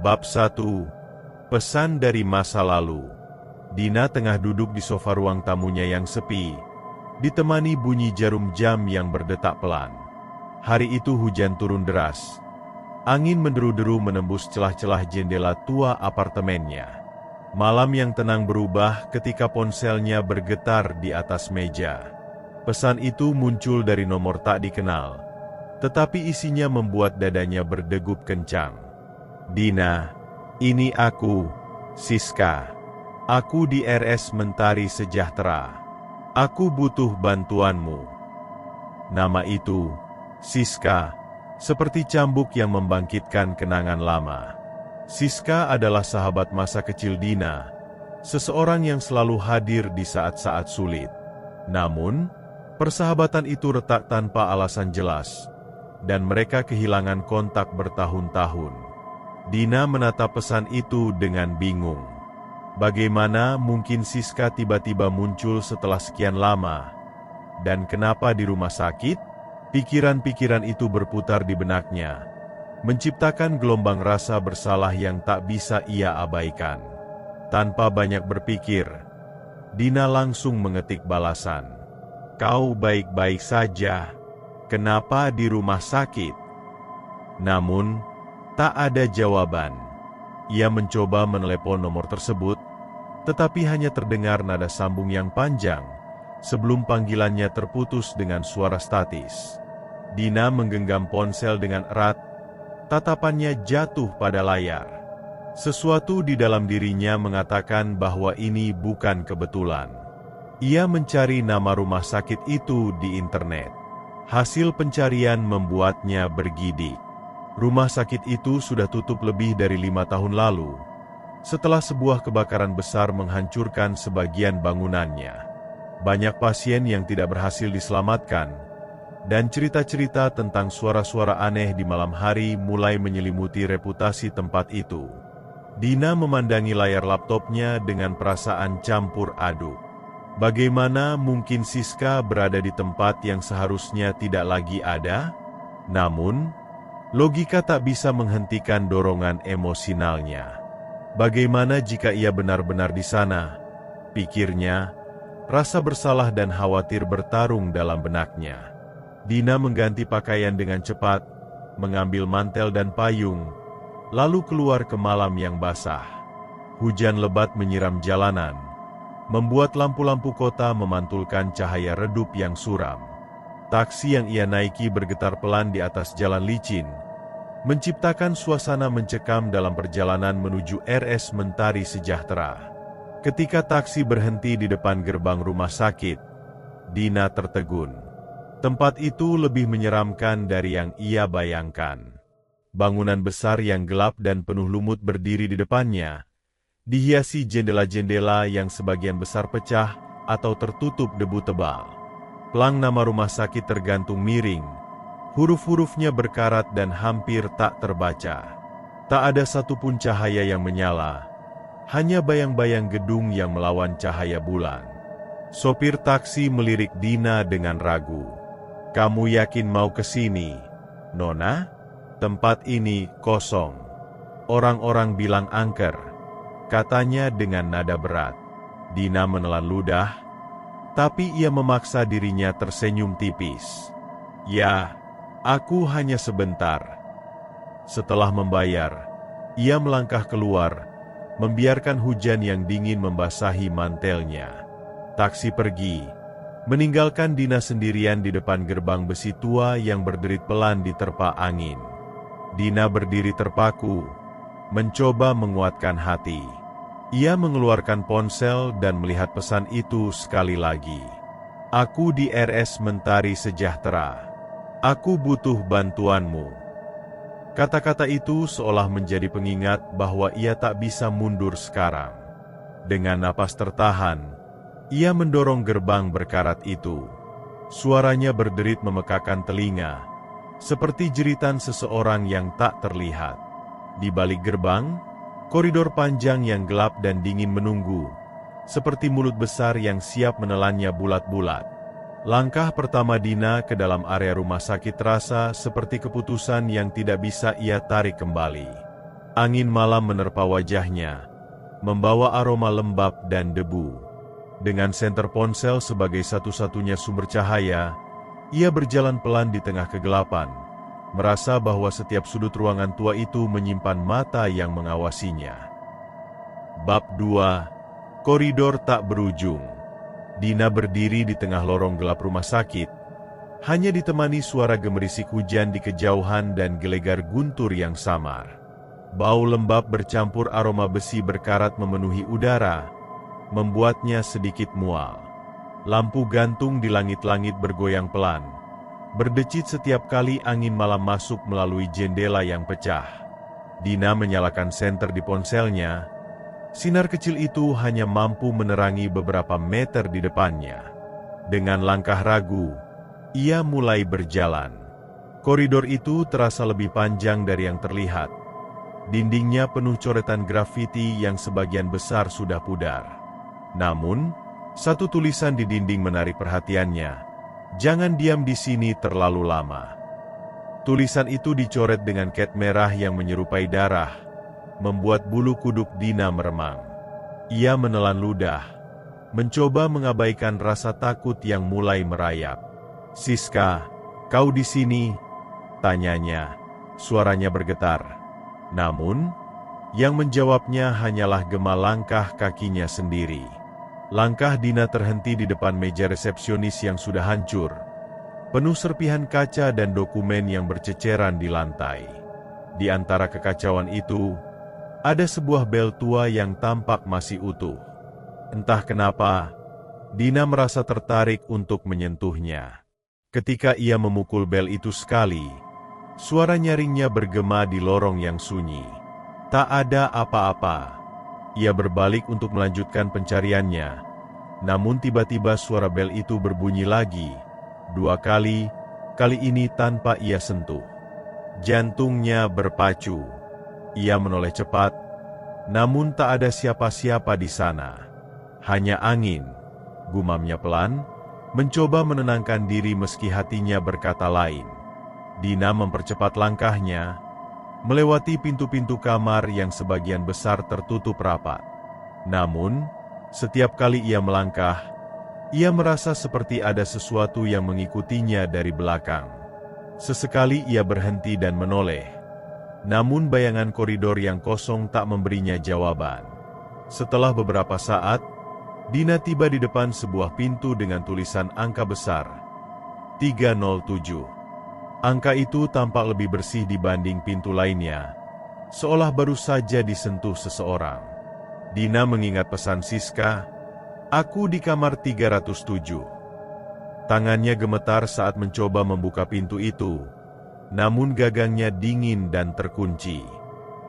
Bab 1. Pesan dari masa lalu. Dina tengah duduk di sofa ruang tamunya yang sepi, ditemani bunyi jarum jam yang berdetak pelan. Hari itu hujan turun deras. Angin menderu-deru menembus celah-celah jendela tua apartemennya. Malam yang tenang berubah ketika ponselnya bergetar di atas meja. Pesan itu muncul dari nomor tak dikenal, tetapi isinya membuat dadanya berdegup kencang. Dina, ini aku, Siska. Aku di RS Mentari Sejahtera. Aku butuh bantuanmu. Nama itu, Siska, seperti cambuk yang membangkitkan kenangan lama. Siska adalah sahabat masa kecil Dina, seseorang yang selalu hadir di saat-saat sulit. Namun, persahabatan itu retak tanpa alasan jelas, dan mereka kehilangan kontak bertahun-tahun. Dina menatap pesan itu dengan bingung. Bagaimana mungkin Siska tiba-tiba muncul setelah sekian lama? Dan kenapa di rumah sakit? Pikiran-pikiran itu berputar di benaknya, menciptakan gelombang rasa bersalah yang tak bisa ia abaikan. Tanpa banyak berpikir, Dina langsung mengetik balasan. Kau baik-baik saja? Kenapa di rumah sakit? Namun, tak ada jawaban. Ia mencoba menelepon nomor tersebut, tetapi hanya terdengar nada sambung yang panjang, sebelum panggilannya terputus dengan suara statis. Dina menggenggam ponsel dengan erat, tatapannya jatuh pada layar. Sesuatu di dalam dirinya mengatakan bahwa ini bukan kebetulan. Ia mencari nama rumah sakit itu di internet. Hasil pencarian membuatnya bergidik. Rumah sakit itu sudah tutup lebih dari 5 tahun lalu, setelah sebuah kebakaran besar menghancurkan sebagian bangunannya. Banyak pasien yang tidak berhasil diselamatkan, dan cerita-cerita tentang suara-suara aneh di malam hari mulai menyelimuti reputasi tempat itu. Dina memandangi layar laptopnya dengan perasaan campur aduk. Bagaimana mungkin Siska berada di tempat yang seharusnya tidak lagi ada? Namun, logika tak bisa menghentikan dorongan emosionalnya. Bagaimana jika ia benar-benar di sana? Pikirnya, rasa bersalah dan khawatir bertarung dalam benaknya. Dina mengganti pakaian dengan cepat, mengambil mantel dan payung, lalu keluar ke malam yang basah. Hujan lebat menyiram jalanan, membuat lampu-lampu kota memantulkan cahaya redup yang suram. Taksi yang ia naiki bergetar pelan di atas jalan licin, menciptakan suasana mencekam dalam perjalanan menuju RS Mentari Sejahtera. Ketika taksi berhenti di depan gerbang rumah sakit, Dina tertegun. Tempat itu lebih menyeramkan dari yang ia bayangkan. Bangunan besar yang gelap dan penuh lumut berdiri di depannya, dihiasi jendela-jendela yang sebagian besar pecah atau tertutup debu tebal. Plang nama rumah sakit tergantung miring, huruf-hurufnya berkarat dan hampir tak terbaca. Tak ada satupun cahaya yang menyala, hanya bayang-bayang gedung yang melawan cahaya bulan. Sopir taksi melirik Dina dengan ragu. Kamu yakin mau ke sini, Nona? Tempat ini kosong. Orang-orang bilang angker, katanya dengan nada berat. Dina menelan ludah, tapi ia memaksa dirinya tersenyum tipis. Ya, aku hanya sebentar. Setelah membayar, ia melangkah keluar, membiarkan hujan yang dingin membasahi mantelnya. Taksi pergi, meninggalkan Dina sendirian di depan gerbang besi tua yang berderit pelan diterpa angin. Dina berdiri terpaku, mencoba menguatkan hati. Ia mengeluarkan ponsel dan melihat pesan itu sekali lagi. Aku di RS Mentari Sejahtera. Aku butuh bantuanmu. Kata-kata itu seolah menjadi pengingat bahwa ia tak bisa mundur sekarang. Dengan napas tertahan, ia mendorong gerbang berkarat itu. Suaranya berderit memekakan telinga, seperti jeritan seseorang yang tak terlihat. Di balik gerbang, koridor panjang yang gelap dan dingin menunggu, seperti mulut besar yang siap menelannya bulat-bulat. Langkah pertama Dina ke dalam area rumah sakit terasa seperti keputusan yang tidak bisa ia tarik kembali. Angin malam menerpa wajahnya, membawa aroma lembab dan debu. Dengan senter ponsel sebagai satu-satunya sumber cahaya, ia berjalan pelan di tengah kegelapan, merasa bahwa setiap sudut ruangan tua itu menyimpan mata yang mengawasinya. Bab 2. Koridor tak berujung. Dina berdiri di tengah lorong gelap rumah sakit, hanya ditemani suara gemerisik hujan di kejauhan dan gelegar guntur yang samar. Bau lembab bercampur aroma besi berkarat memenuhi udara, membuatnya sedikit mual. Lampu gantung di langit-langit bergoyang pelan, berdecit setiap kali angin malam masuk melalui jendela yang pecah. Dina menyalakan senter di ponselnya. Sinar kecil itu hanya mampu menerangi beberapa meter di depannya. Dengan langkah ragu, ia mulai berjalan. Koridor itu terasa lebih panjang dari yang terlihat. Dindingnya penuh coretan grafiti yang sebagian besar sudah pudar. Namun, satu tulisan di dinding menarik perhatiannya. Jangan diam di sini terlalu lama. Tulisan itu dicoret dengan cat merah yang menyerupai darah, membuat bulu kuduk Dina meremang. Ia menelan ludah, mencoba mengabaikan rasa takut yang mulai merayap. "Siska, kau di sini?" tanyanya. Suaranya bergetar. Namun, yang menjawabnya hanyalah gema langkah kakinya sendiri. Langkah Dina terhenti di depan meja resepsionis yang sudah hancur, penuh serpihan kaca dan dokumen yang berceceran di lantai. Di antara kekacauan itu, ada sebuah bel tua yang tampak masih utuh. Entah kenapa, Dina merasa tertarik untuk menyentuhnya. Ketika ia memukul bel itu sekali, suara nyaringnya bergema di lorong yang sunyi. Tak ada apa-apa. Ia berbalik untuk melanjutkan pencariannya, namun tiba-tiba suara bel itu berbunyi lagi, 2 kali, kali ini tanpa ia sentuh. Jantungnya berpacu. Ia menoleh cepat, namun tak ada siapa-siapa di sana. Hanya angin, gumamnya pelan, mencoba menenangkan diri meski hatinya berkata lain. Dina mempercepat langkahnya, melewati pintu-pintu kamar yang sebagian besar tertutup rapat. Namun, setiap kali ia melangkah, ia merasa seperti ada sesuatu yang mengikutinya dari belakang. Sesekali ia berhenti dan menoleh, namun bayangan koridor yang kosong tak memberinya jawaban. Setelah beberapa saat, Dina tiba di depan sebuah pintu dengan tulisan angka besar, 307. Angka itu tampak lebih bersih dibanding pintu lainnya, seolah baru saja disentuh seseorang. Dina mengingat pesan Siska, "Aku di kamar 307. Tangannya gemetar saat mencoba membuka pintu itu, namun gagangnya dingin dan terkunci.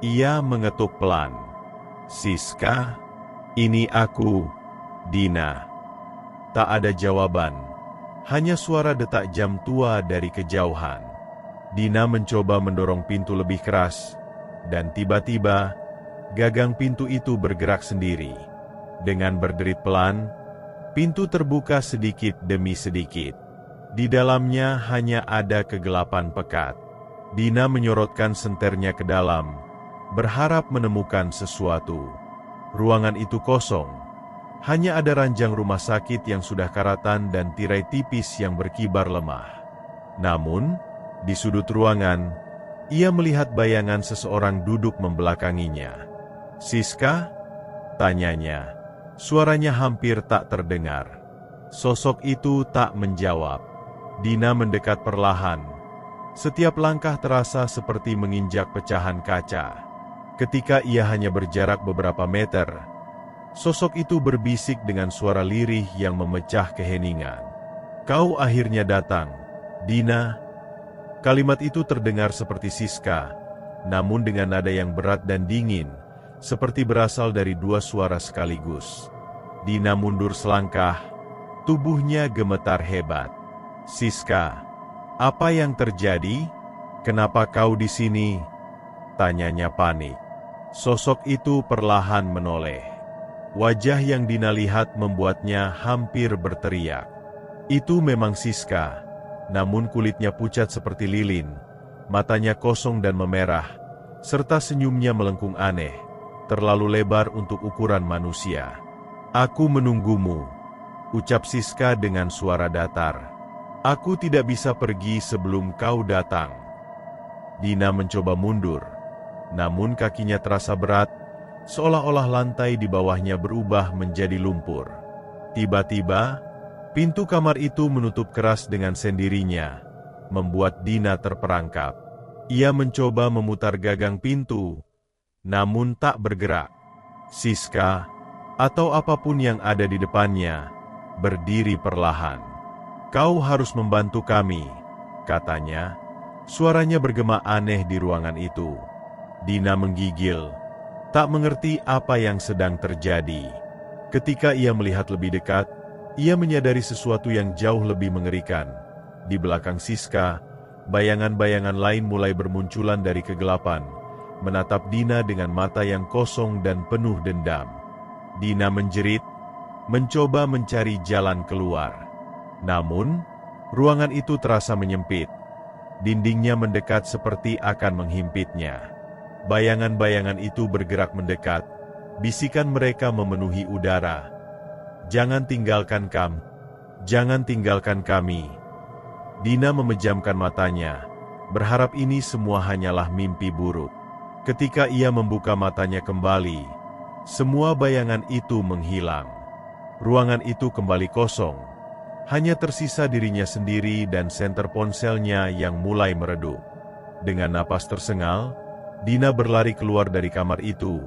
Ia mengetuk pelan. "Siska, ini aku, Dina." Tak ada jawaban. Hanya suara detak jam tua dari kejauhan. Dina mencoba mendorong pintu lebih keras, dan tiba-tiba, gagang pintu itu bergerak sendiri. Dengan berderit pelan, pintu terbuka sedikit demi sedikit. Di dalamnya hanya ada kegelapan pekat. Dina menyorotkan senternya ke dalam, berharap menemukan sesuatu. Ruangan itu kosong. Hanya ada ranjang rumah sakit yang sudah karatan dan tirai tipis yang berkibar lemah. Namun, di sudut ruangan, ia melihat bayangan seseorang duduk membelakanginya. "Siska?" tanyanya. Suaranya hampir tak terdengar. Sosok itu tak menjawab. Dina mendekat perlahan. Setiap langkah terasa seperti menginjak pecahan kaca. Ketika ia hanya berjarak beberapa meter, sosok itu berbisik dengan suara lirih yang memecah keheningan. "Kau akhirnya datang, Dina." Kalimat itu terdengar seperti Siska, namun dengan nada yang berat dan dingin, seperti berasal dari 2 suara sekaligus. Dina mundur selangkah, tubuhnya gemetar hebat. "Siska, apa yang terjadi? Kenapa kau di sini?" tanyanya panik. Sosok itu perlahan menoleh. Wajah yang Dina lihat membuatnya hampir berteriak. Itu memang Siska, namun kulitnya pucat seperti lilin, matanya kosong dan memerah, serta senyumnya melengkung aneh, terlalu lebar untuk ukuran manusia. "Aku menunggumu," ucap Siska dengan suara datar. "Aku tidak bisa pergi sebelum kau datang." Dina mencoba mundur, namun kakinya terasa berat, seolah-olah lantai di bawahnya berubah menjadi lumpur. Tiba-tiba, pintu kamar itu menutup keras dengan sendirinya, membuat Dina terperangkap. Ia mencoba memutar gagang pintu, namun tak bergerak. Siska, atau apapun yang ada di depannya, berdiri perlahan. "Kau harus membantu kami," katanya. Suaranya bergema aneh di ruangan itu. Dina menggigil, tak mengerti apa yang sedang terjadi. Ketika ia melihat lebih dekat, ia menyadari sesuatu yang jauh lebih mengerikan. Di belakang Siska, bayangan-bayangan lain mulai bermunculan dari kegelapan, menatap Dina dengan mata yang kosong dan penuh dendam. Dina menjerit, mencoba mencari jalan keluar. Namun, ruangan itu terasa menyempit. Dindingnya mendekat seperti akan menghimpitnya. Bayangan-bayangan itu bergerak mendekat. Bisikan mereka memenuhi udara. "Jangan tinggalkan kami. Jangan tinggalkan kami." Dina memejamkan matanya, berharap ini semua hanyalah mimpi buruk. Ketika ia membuka matanya kembali, semua bayangan itu menghilang. Ruangan itu kembali kosong. Hanya tersisa dirinya sendiri dan senter ponselnya yang mulai meredup. Dengan napas tersengal, Dina berlari keluar dari kamar itu,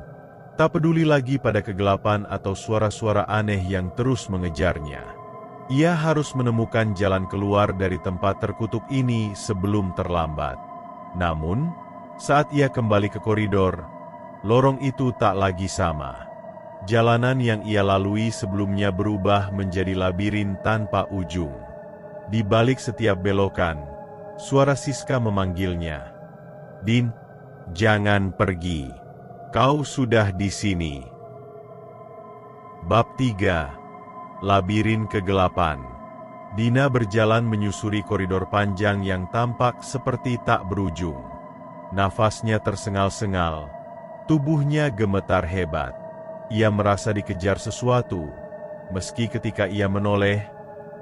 tak peduli lagi pada kegelapan atau suara-suara aneh yang terus mengejarnya. Ia harus menemukan jalan keluar dari tempat terkutuk ini sebelum terlambat. Namun, saat ia kembali ke koridor, lorong itu tak lagi sama. Jalanan yang ia lalui sebelumnya berubah menjadi labirin tanpa ujung. Di balik setiap belokan, suara Siska memanggilnya. "Din, jangan pergi. Kau sudah di sini." Bab 3. Labirin Kegelapan. Dina berjalan menyusuri koridor panjang yang tampak seperti tak berujung. Nafasnya tersengal-sengal, tubuhnya gemetar hebat. Ia merasa dikejar sesuatu, meski ketika ia menoleh,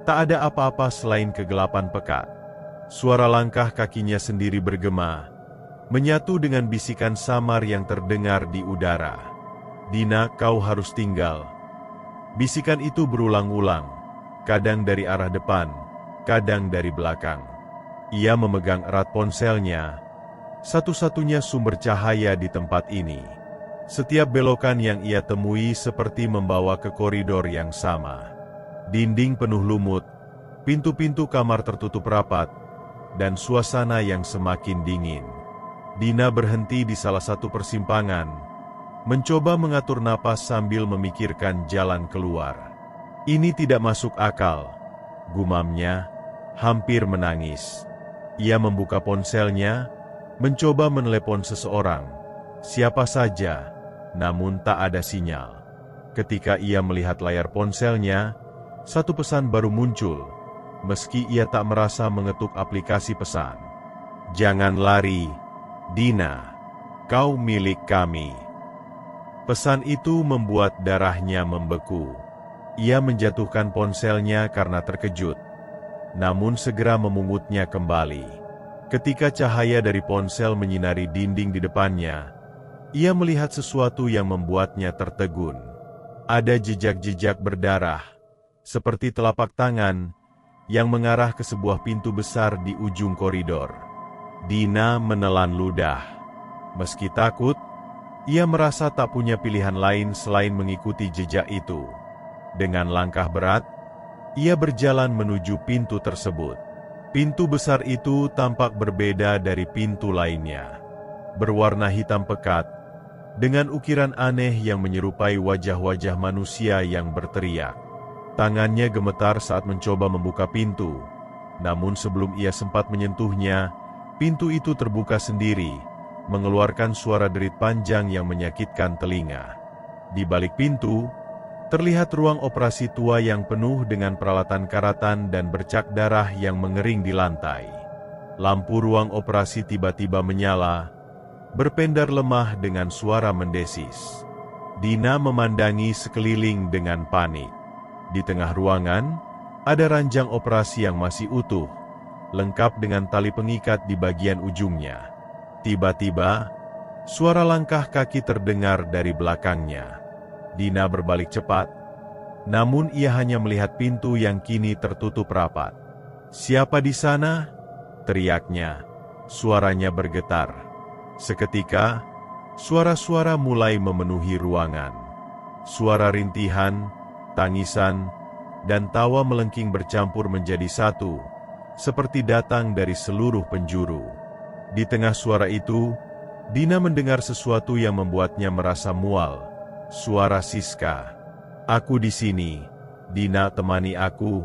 tak ada apa-apa selain kegelapan pekat. Suara langkah kakinya sendiri bergema, menyatu dengan bisikan samar yang terdengar di udara. "Dina, kau harus tinggal." Bisikan itu berulang-ulang, kadang dari arah depan, kadang dari belakang. Ia memegang erat ponselnya, satu-satunya sumber cahaya di tempat ini. Setiap belokan yang ia temui seperti membawa ke koridor yang sama. Dinding penuh lumut, pintu-pintu kamar tertutup rapat, dan suasana yang semakin dingin. Dina berhenti di salah satu persimpangan, mencoba mengatur napas sambil memikirkan jalan keluar. "Ini tidak masuk akal," gumamnya, hampir menangis. Ia membuka ponselnya, mencoba menelepon seseorang, siapa saja, namun tak ada sinyal. Ketika ia melihat layar ponselnya, satu pesan baru muncul, meski ia tak merasa mengetuk aplikasi pesan. "Jangan lari, Dina, kau milik kami." Pesan itu membuat darahnya membeku. Ia menjatuhkan ponselnya karena terkejut, namun segera memungutnya kembali. Ketika cahaya dari ponsel menyinari dinding di depannya, ia melihat sesuatu yang membuatnya tertegun. Ada jejak-jejak berdarah, seperti telapak tangan, yang mengarah ke sebuah pintu besar di ujung koridor. Dina menelan ludah. Meski takut, ia merasa tak punya pilihan lain selain mengikuti jejak itu. Dengan langkah berat, ia berjalan menuju pintu tersebut. Pintu besar itu tampak berbeda dari pintu lainnya. Berwarna hitam pekat, dengan ukiran aneh yang menyerupai wajah-wajah manusia yang berteriak. Tangannya gemetar saat mencoba membuka pintu, namun sebelum ia sempat menyentuhnya, pintu itu terbuka sendiri, mengeluarkan suara derit panjang yang menyakitkan telinga. Di balik pintu, terlihat ruang operasi tua yang penuh dengan peralatan karatan dan bercak darah yang mengering di lantai. Lampu ruang operasi tiba-tiba menyala, berpendar lemah dengan suara mendesis. Dina memandangi sekeliling dengan panik. Di tengah ruangan, ada ranjang operasi yang masih utuh, lengkap dengan tali pengikat di bagian ujungnya. Tiba-tiba, suara langkah kaki terdengar dari belakangnya. Dina berbalik cepat, namun ia hanya melihat pintu yang kini tertutup rapat. "Siapa di sana?" teriaknya. Suaranya bergetar. Seketika, suara-suara mulai memenuhi ruangan. Suara rintihan, tangisan, dan tawa melengking bercampur menjadi satu, seperti datang dari seluruh penjuru. Di tengah suara itu, Dina mendengar sesuatu yang membuatnya merasa mual. Suara Siska. "Aku di sini, Dina, temani aku."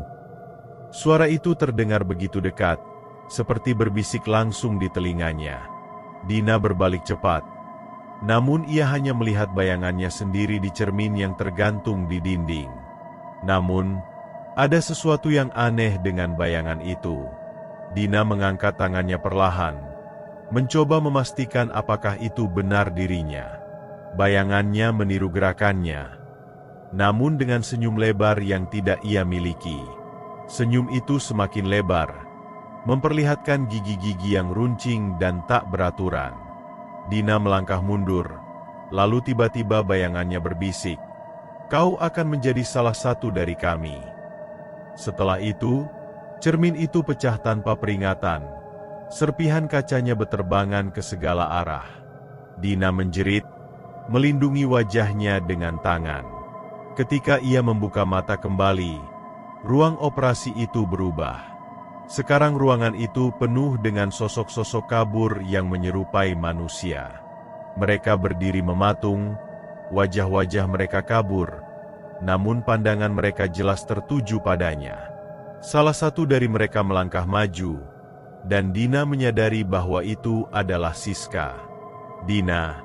Suara itu terdengar begitu dekat, seperti berbisik langsung di telinganya. Dina berbalik cepat. Namun ia hanya melihat bayangannya sendiri di cermin yang tergantung di dinding. Namun, ada sesuatu yang aneh dengan bayangan itu. Dina mengangkat tangannya perlahan, mencoba memastikan apakah itu benar dirinya. Bayangannya meniru gerakannya, namun dengan senyum lebar yang tidak ia miliki. Senyum itu semakin lebar, memperlihatkan gigi-gigi yang runcing dan tak beraturan. Dina melangkah mundur, lalu tiba-tiba bayangannya berbisik, "Kau akan menjadi salah satu dari kami." Setelah itu, cermin itu pecah tanpa peringatan. Serpihan kacanya berterbangan ke segala arah. Dina menjerit, melindungi wajahnya dengan tangan. Ketika ia membuka mata kembali, ruang operasi itu berubah. Sekarang ruangan itu penuh dengan sosok-sosok kabur yang menyerupai manusia. Mereka berdiri mematung, wajah-wajah mereka kabur, namun pandangan mereka jelas tertuju padanya. Salah satu dari mereka melangkah maju, dan Dina menyadari bahwa itu adalah Siska. "Dina,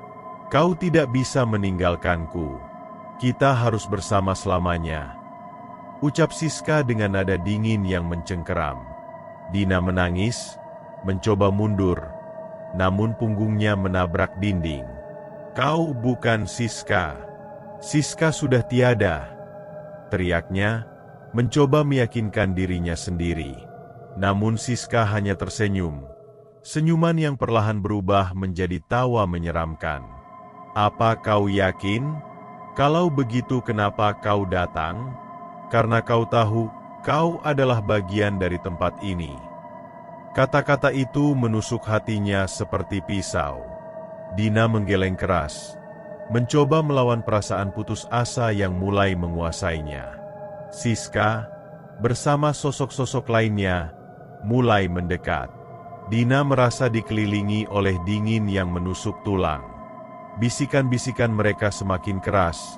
kau tidak bisa meninggalkanku. Kita harus bersama selamanya," ucap Siska dengan nada dingin yang mencengkeram. Dina menangis, mencoba mundur, namun punggungnya menabrak dinding. "Kau bukan Siska. Siska sudah tiada," teriaknya, mencoba meyakinkan dirinya sendiri. Namun Siska hanya tersenyum. Senyuman yang perlahan berubah menjadi tawa menyeramkan. "Apa kau yakin? Kalau begitu kenapa kau datang? Karena kau tahu kau adalah bagian dari tempat ini." Kata-kata itu menusuk hatinya seperti pisau. Dina menggeleng keras, mencoba melawan perasaan putus asa yang mulai menguasainya. Siska, bersama sosok-sosok lainnya, mulai mendekat. Dina merasa dikelilingi oleh dingin yang menusuk tulang. Bisikan-bisikan mereka semakin keras,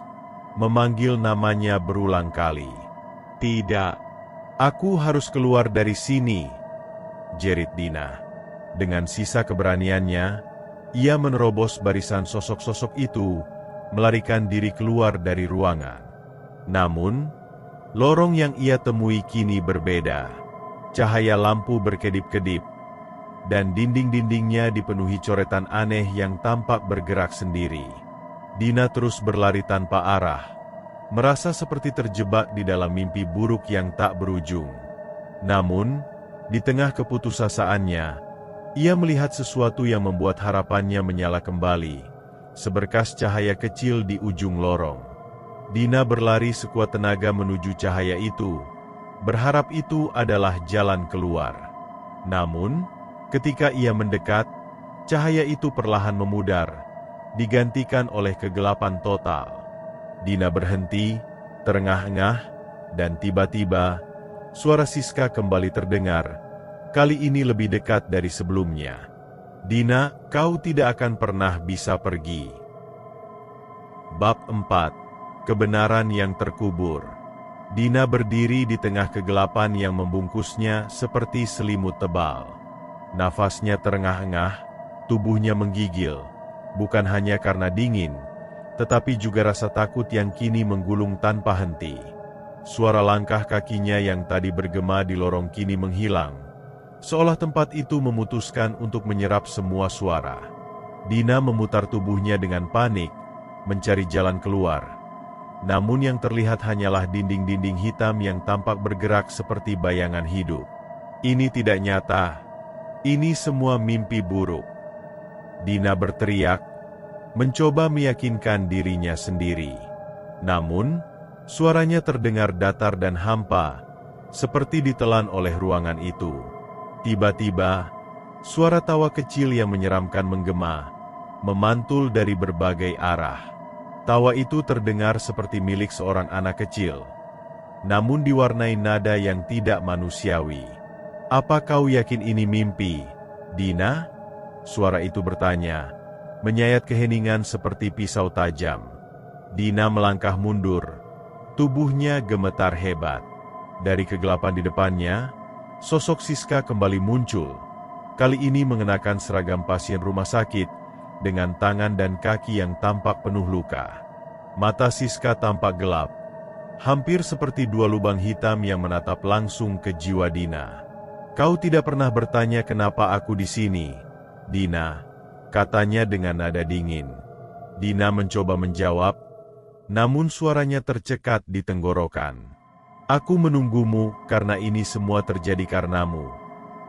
memanggil namanya berulang kali. "Tidak, aku harus keluar dari sini," jerit Dina. Dengan sisa keberaniannya, ia menerobos barisan sosok-sosok itu, melarikan diri keluar dari ruangan. Namun, lorong yang ia temui kini berbeda. Cahaya lampu berkedip-kedip, dan dinding-dindingnya dipenuhi coretan aneh yang tampak bergerak sendiri. Dina terus berlari tanpa arah, merasa seperti terjebak di dalam mimpi buruk yang tak berujung. Namun, di tengah keputusasaannya, ia melihat sesuatu yang membuat harapannya menyala kembali, seberkas cahaya kecil di ujung lorong. Dina berlari sekuat tenaga menuju cahaya itu, berharap itu adalah jalan keluar. Namun, ketika ia mendekat, cahaya itu perlahan memudar, digantikan oleh kegelapan total. Dina berhenti, terengah-engah, dan tiba-tiba, suara Siska kembali terdengar, kali ini lebih dekat dari sebelumnya. "Dina, kau tidak akan pernah bisa pergi." Bab 4. Kebenaran yang terkubur. Dina berdiri di tengah kegelapan yang membungkusnya seperti selimut tebal. Nafasnya terengah-engah, tubuhnya menggigil, bukan hanya karena dingin, tetapi juga rasa takut yang kini menggulung tanpa henti. Suara langkah kakinya yang tadi bergema di lorong kini menghilang, seolah tempat itu memutuskan untuk menyerap semua suara. Dina memutar tubuhnya dengan panik, mencari jalan keluar. Namun yang terlihat hanyalah dinding-dinding hitam yang tampak bergerak seperti bayangan hidup. Ini tidak nyata. Ini semua mimpi buruk. Dina berteriak, mencoba meyakinkan dirinya sendiri. Namun, suaranya terdengar datar dan hampa, seperti ditelan oleh ruangan itu. Tiba-tiba, suara tawa kecil yang menyeramkan menggema, memantul dari berbagai arah. Tawa itu terdengar seperti milik seorang anak kecil, namun diwarnai nada yang tidak manusiawi. "Apa kau yakin ini mimpi, Dina?" Suara itu bertanya, menyayat keheningan seperti pisau tajam. Dina melangkah mundur, tubuhnya gemetar hebat. Dari kegelapan di depannya, sosok Siska kembali muncul. Kali ini mengenakan seragam pasien rumah sakit, dengan tangan dan kaki yang tampak penuh luka. Mata Siska tampak gelap, hampir seperti dua lubang hitam yang menatap langsung ke jiwa Dina. "Kau tidak pernah bertanya kenapa aku di sini, Dina," katanya dengan nada dingin. Dina mencoba menjawab, namun suaranya tercekat di tenggorokan. "Aku menunggumu karena ini semua terjadi karenamu,"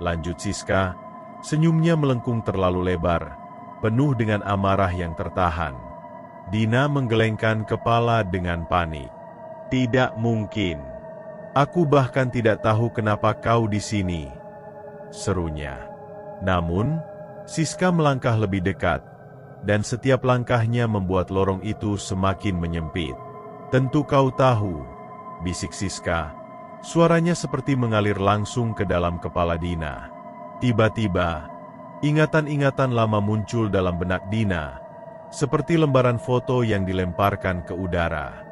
lanjut Siska, senyumnya melengkung terlalu lebar, penuh dengan amarah yang tertahan. Dina menggelengkan kepala dengan panik. "Tidak mungkin. Aku bahkan tidak tahu kenapa kau di sini," serunya. Namun, Siska melangkah lebih dekat, dan setiap langkahnya membuat lorong itu semakin menyempit. "Tentu kau tahu," bisik Siska. Suaranya seperti mengalir langsung ke dalam kepala Dina. Tiba-tiba, ingatan-ingatan lama muncul dalam benak Dina, seperti lembaran foto yang dilemparkan ke udara.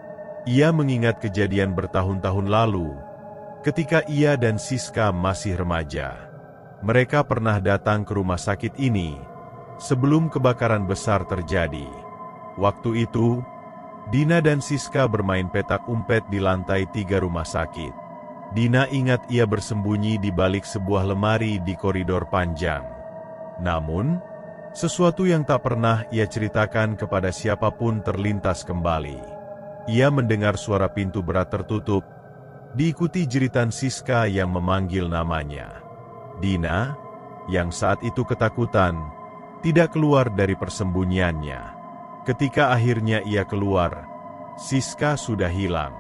Ia mengingat kejadian bertahun-tahun lalu, ketika ia dan Siska masih remaja. Mereka pernah datang ke rumah sakit ini, sebelum kebakaran besar terjadi. Waktu itu, Dina dan Siska bermain petak umpet di lantai 3 rumah sakit. Dina ingat ia bersembunyi di balik sebuah lemari di koridor panjang. Namun, sesuatu yang tak pernah ia ceritakan kepada siapapun terlintas kembali. Ia mendengar suara pintu berat tertutup, diikuti jeritan Siska yang memanggil namanya. Dina, yang saat itu ketakutan, tidak keluar dari persembunyiannya. Ketika akhirnya ia keluar, Siska sudah hilang.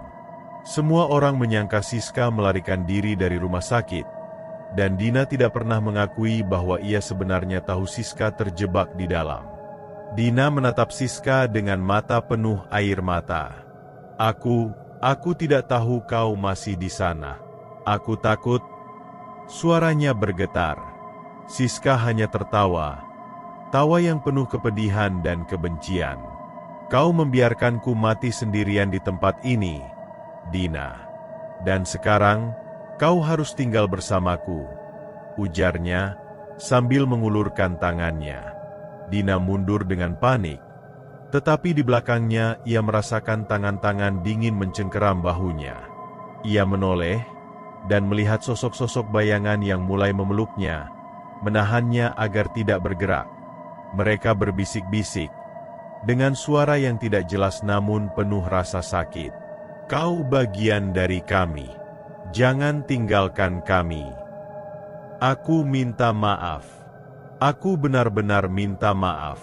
Semua orang menyangka Siska melarikan diri dari rumah sakit, dan Dina tidak pernah mengakui bahwa ia sebenarnya tahu Siska terjebak di dalam. Dina menatap Siska dengan mata penuh air mata. Aku tidak tahu kau masih di sana. Aku takut." Suaranya bergetar. Siska hanya tertawa, tawa yang penuh kepedihan dan kebencian. "Kau membiarkanku mati sendirian di tempat ini, Dina. Dan sekarang, kau harus tinggal bersamaku," ujarnya sambil mengulurkan tangannya. Dina mundur dengan panik, tetapi di belakangnya ia merasakan tangan-tangan dingin mencengkeram bahunya. Ia menoleh dan melihat sosok-sosok bayangan yang mulai memeluknya, menahannya agar tidak bergerak. Mereka berbisik-bisik, dengan suara yang tidak jelas namun penuh rasa sakit. "Kau bagian dari kami. Jangan tinggalkan kami. Aku minta maaf. Aku benar-benar minta maaf."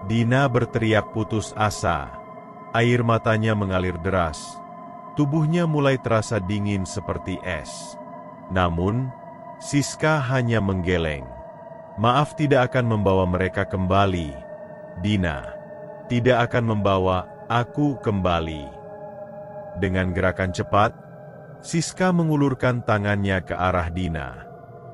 Dina berteriak putus asa. Air matanya mengalir deras. Tubuhnya mulai terasa dingin seperti es. Namun, Siska hanya menggeleng. "Maaf tidak akan membawa mereka kembali, Dina. Tidak akan membawa aku kembali." Dengan gerakan cepat, Siska mengulurkan tangannya ke arah Dina.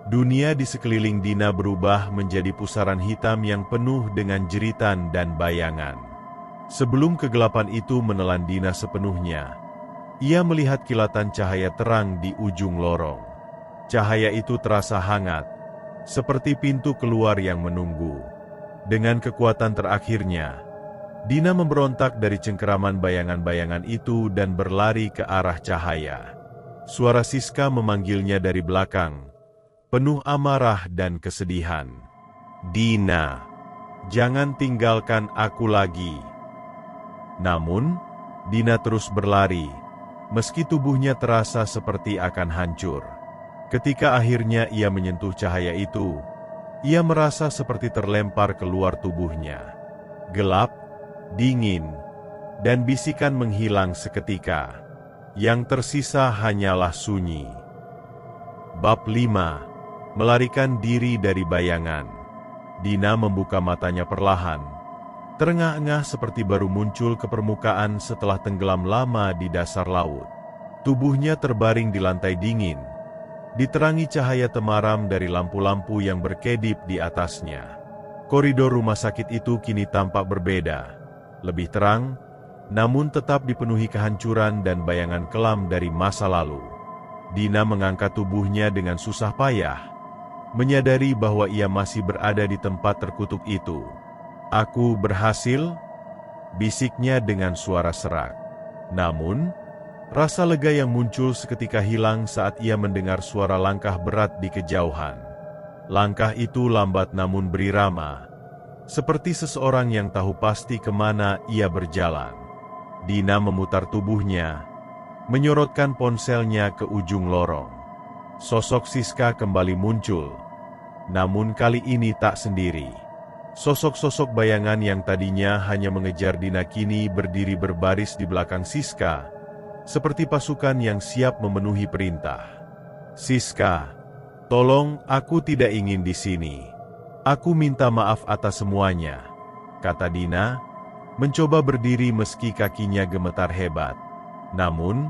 Dunia di sekeliling Dina berubah menjadi pusaran hitam yang penuh dengan jeritan dan bayangan. Sebelum kegelapan itu menelan Dina sepenuhnya, ia melihat kilatan cahaya terang di ujung lorong. Cahaya itu terasa hangat, seperti pintu keluar yang menunggu. Dengan kekuatan terakhirnya, Dina memberontak dari cengkeraman bayangan-bayangan itu dan berlari ke arah cahaya. Suara Siska memanggilnya dari belakang, penuh amarah dan kesedihan. "Dina, Jangan tinggalkan aku lagi." Namun, Dina terus berlari, meski tubuhnya terasa seperti akan hancur. Ketika akhirnya ia menyentuh cahaya itu, ia merasa seperti terlempar keluar tubuhnya. Gelap, dingin, dan bisikan menghilang seketika. Yang tersisa hanyalah sunyi. Bab 5. Melarikan diri dari bayangan. Dina membuka matanya perlahan. Terengah-engah seperti baru muncul ke permukaan setelah tenggelam lama di dasar laut. Tubuhnya terbaring di lantai dingin, diterangi cahaya temaram dari lampu-lampu yang berkedip di atasnya. Koridor rumah sakit itu kini tampak berbeda, lebih terang, namun tetap dipenuhi kehancuran dan bayangan kelam dari masa lalu. Dina mengangkat tubuhnya dengan susah payah, menyadari bahwa ia masih berada di tempat terkutuk itu. "Aku berhasil," bisiknya dengan suara serak. Namun, rasa lega yang muncul seketika hilang saat ia mendengar suara langkah berat di kejauhan. Langkah itu lambat namun berirama, seperti seseorang yang tahu pasti kemana ia berjalan. Dina memutar tubuhnya, menyorotkan ponselnya ke ujung lorong. Sosok Siska kembali muncul, namun kali ini tak sendiri. Sosok-sosok bayangan yang tadinya hanya mengejar Dina kini berdiri berbaris di belakang Siska, seperti pasukan yang siap memenuhi perintah. "Siska, tolong, aku tidak ingin di sini. Aku minta maaf atas semuanya," kata Dina, mencoba berdiri meski kakinya gemetar hebat. Namun,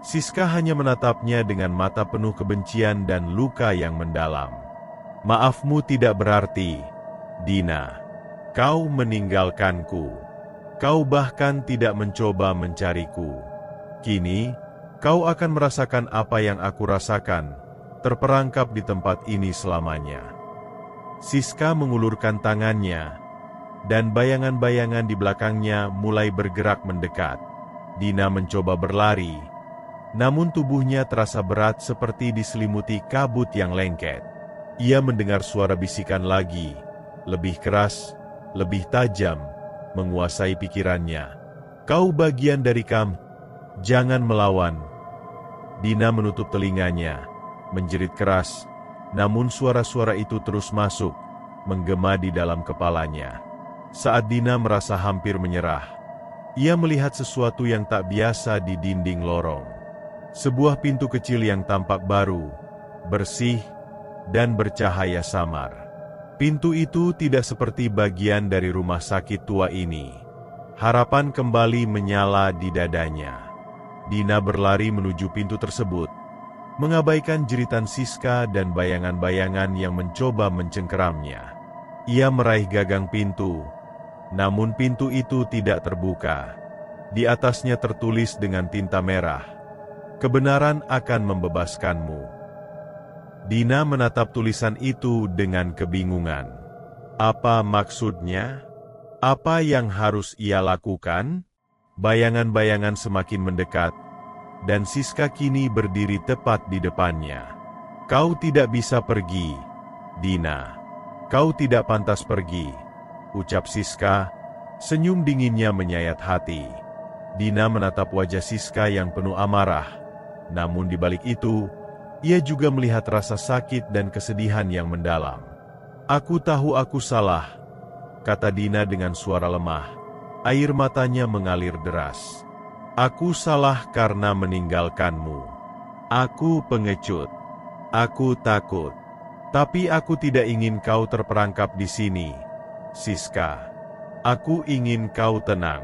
Siska hanya menatapnya dengan mata penuh kebencian dan luka yang mendalam. "Maafmu tidak berarti, Dina. Kau meninggalkanku. Kau bahkan tidak mencoba mencariku. Kini, kau akan merasakan apa yang aku rasakan, terperangkap di tempat ini selamanya." Siska mengulurkan tangannya, dan bayangan-bayangan di belakangnya mulai bergerak mendekat. Dina mencoba berlari, namun tubuhnya terasa berat seperti diselimuti kabut yang lengket. Ia mendengar suara bisikan lagi, lebih keras, lebih tajam, menguasai pikirannya. "Kau bagian dari kami, jangan melawan." Dina menutup telinganya, menjerit keras, namun suara-suara itu terus masuk, menggema di dalam kepalanya. Saat Dina merasa hampir menyerah, ia melihat sesuatu yang tak biasa di dinding lorong. Sebuah pintu kecil yang tampak baru, bersih, dan bercahaya samar. Pintu itu tidak seperti bagian dari rumah sakit tua ini. Harapan kembali menyala di dadanya. Dina berlari menuju pintu tersebut, mengabaikan jeritan Siska dan bayangan-bayangan yang mencoba mencengkeramnya. Ia meraih gagang pintu, namun pintu itu tidak terbuka. Di atasnya tertulis dengan tinta merah, "Kebenaran akan membebaskanmu." Dina menatap tulisan itu dengan kebingungan. Apa maksudnya? Apa yang harus ia lakukan? Bayangan-bayangan semakin mendekat, dan Siska kini berdiri tepat di depannya. "Kau tidak bisa pergi, Dina. Kau tidak pantas pergi," ucap Siska, senyum dinginnya menyayat hati. Dina menatap wajah Siska yang penuh amarah, namun di balik itu, ia juga melihat rasa sakit dan kesedihan yang mendalam. "Aku tahu aku salah," kata Dina dengan suara lemah. Air matanya mengalir deras. "Aku salah karena meninggalkanmu. Aku pengecut. Aku takut. Tapi aku tidak ingin kau terperangkap di sini, Siska. Aku ingin kau tenang."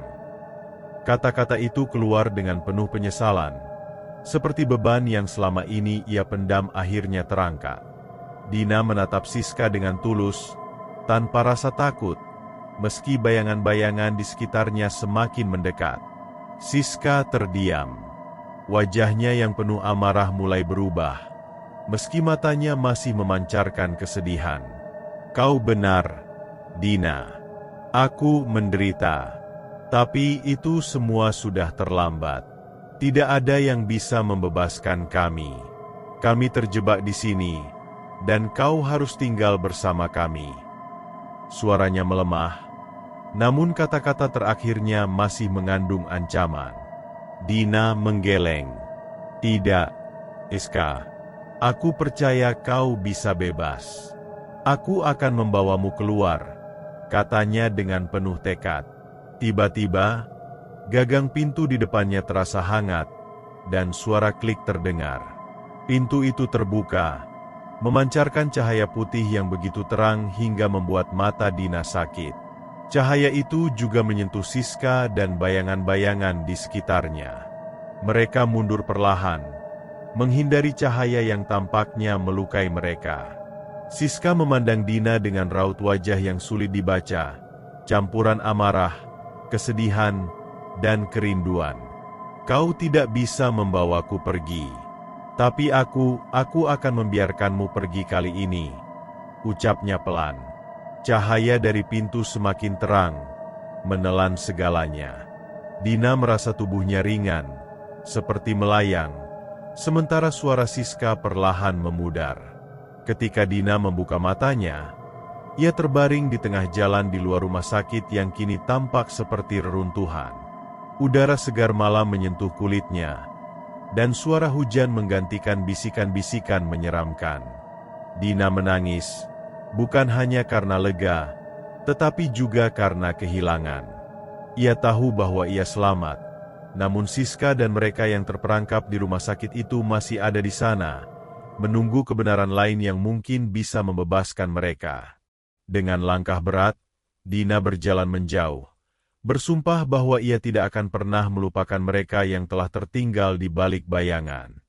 Kata-kata itu keluar dengan penuh penyesalan, seperti beban yang selama ini ia pendam akhirnya terangkat. Dina menatap Siska dengan tulus, tanpa rasa takut, meski bayangan-bayangan di sekitarnya semakin mendekat. Siska terdiam. Wajahnya yang penuh amarah mulai berubah, meski matanya masih memancarkan kesedihan. "Kau benar, Dina. Aku menderita. Tapi itu semua sudah terlambat. Tidak ada yang bisa membebaskan kami. Kami terjebak di sini, dan kau harus tinggal bersama kami." Suaranya melemah, namun kata-kata terakhirnya masih mengandung ancaman. Dina menggeleng. "Tidak, Iska. Aku percaya kau bisa bebas. Aku akan membawamu keluar," katanya dengan penuh tekad. Tiba-tiba, gagang pintu di depannya terasa hangat, dan suara klik terdengar. Pintu itu terbuka, memancarkan cahaya putih yang begitu terang hingga membuat mata Dina sakit. Cahaya itu juga menyentuh Siska dan bayangan-bayangan di sekitarnya. Mereka mundur perlahan, menghindari cahaya yang tampaknya melukai mereka. Siska memandang Dina dengan raut wajah yang sulit dibaca, campuran amarah, kesedihan, dan kerinduan. "Kau tidak bisa membawaku pergi. Tapi aku akan membiarkanmu pergi kali ini," ucapnya pelan. Cahaya dari pintu semakin terang, menelan segalanya. Dina merasa tubuhnya ringan, seperti melayang, sementara suara Siska perlahan memudar. Ketika Dina membuka matanya, ia terbaring di tengah jalan di luar rumah sakit yang kini tampak seperti reruntuhan. Udara segar malam menyentuh kulitnya, dan suara hujan menggantikan bisikan-bisikan menyeramkan. Dina menangis, bukan hanya karena lega, tetapi juga karena kehilangan. Ia tahu bahwa ia selamat, namun Siska dan mereka yang terperangkap di rumah sakit itu masih ada di sana, menunggu kebenaran lain yang mungkin bisa membebaskan mereka. Dengan langkah berat, Dina berjalan menjauh, bersumpah bahwa ia tidak akan pernah melupakan mereka yang telah tertinggal di balik bayangan.